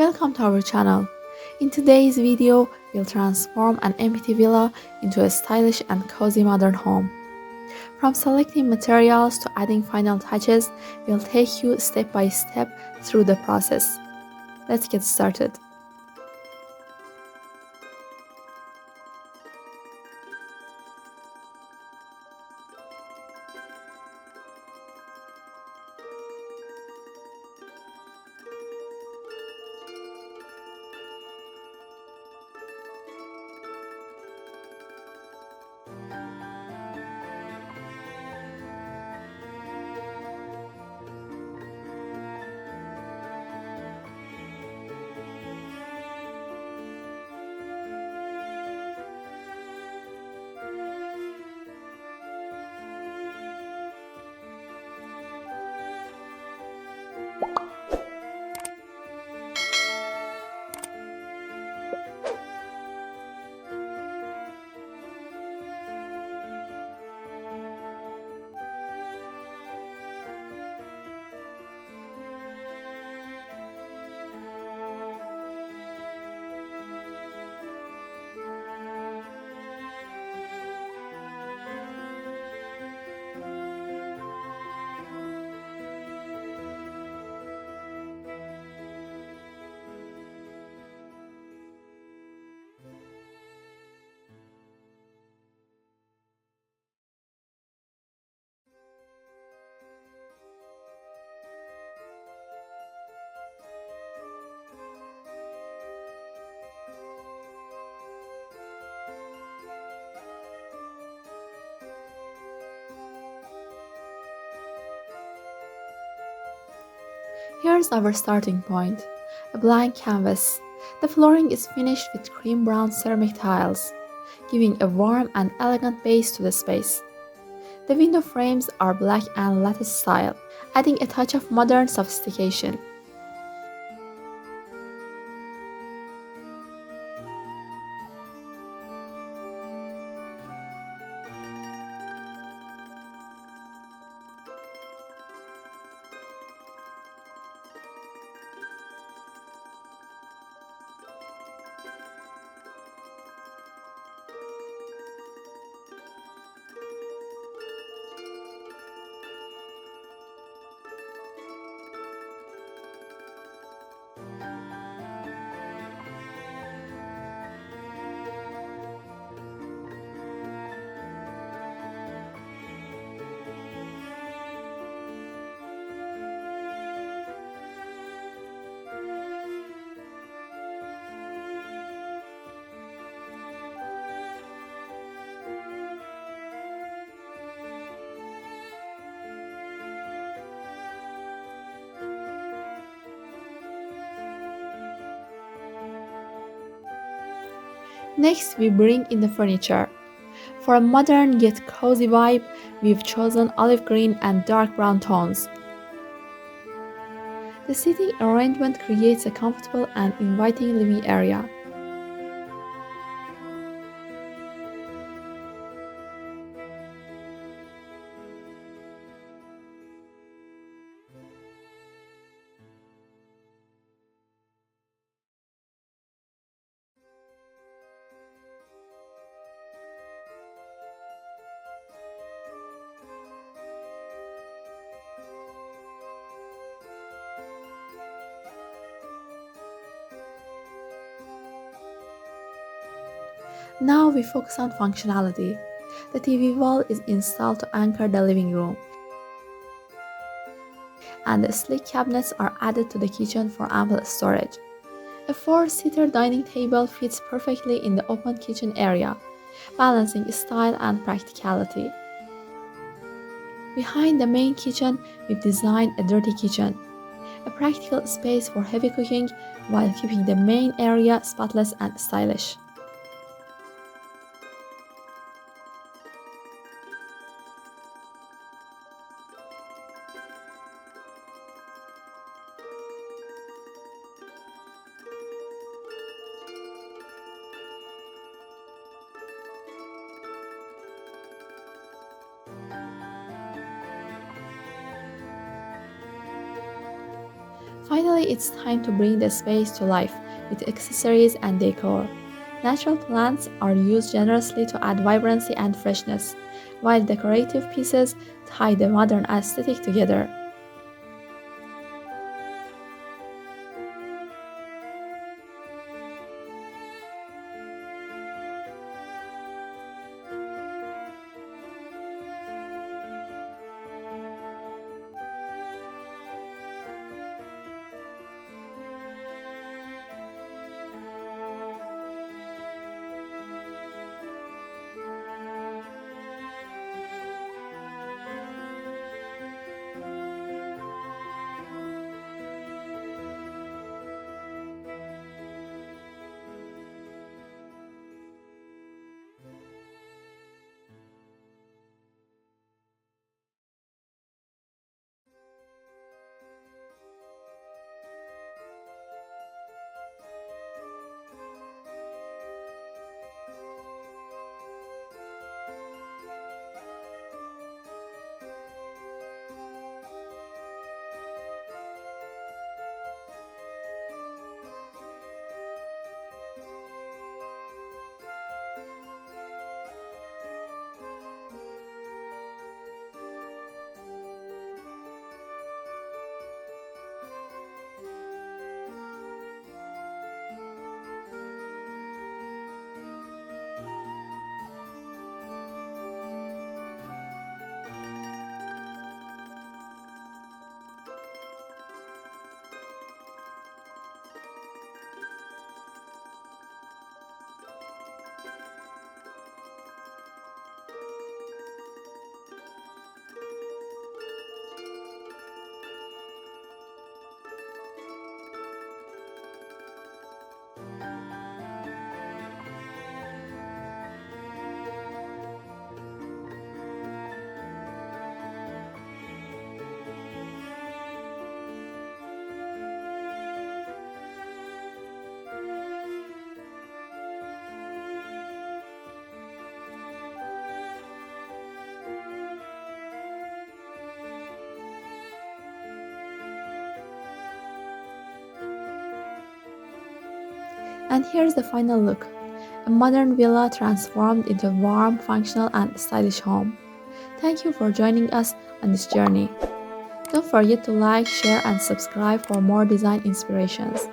Welcome to our channel. In today's video, we'll transform an empty villa into a stylish and cozy modern home. From selecting materials to adding final touches, we'll take you step by step through the process. Let's get started. Here's our starting point: a blank canvas. The flooring is finished with cream brown ceramic tiles, giving a warm and elegant base to the space. The window frames are black and lattice style, adding a touch of modern sophistication. Next, we bring in the furniture. For a modern yet cozy vibe, we've chosen olive green and dark brown tones. The seating arrangement creates a comfortable and inviting living area. Now we focus on functionality. The TV wall is installed to anchor the living room, and the sleek cabinets are added to the kitchen for ample storage. A four-seater dining table fits perfectly in the open kitchen area, balancing style and practicality. Behind the main kitchen, we've designed a dirty kitchen, a practical space for heavy cooking while keeping the main area spotless and stylish. Finally, it's time to bring the space to life with accessories and decor. Natural plants are used generously to add vibrancy and freshness, while decorative pieces tie the modern aesthetic together. And here's the final look, a modern villa transformed into a warm, functional, and stylish home. Thank you for joining us on this journey. Don't forget to like, share, and subscribe for more design inspirations.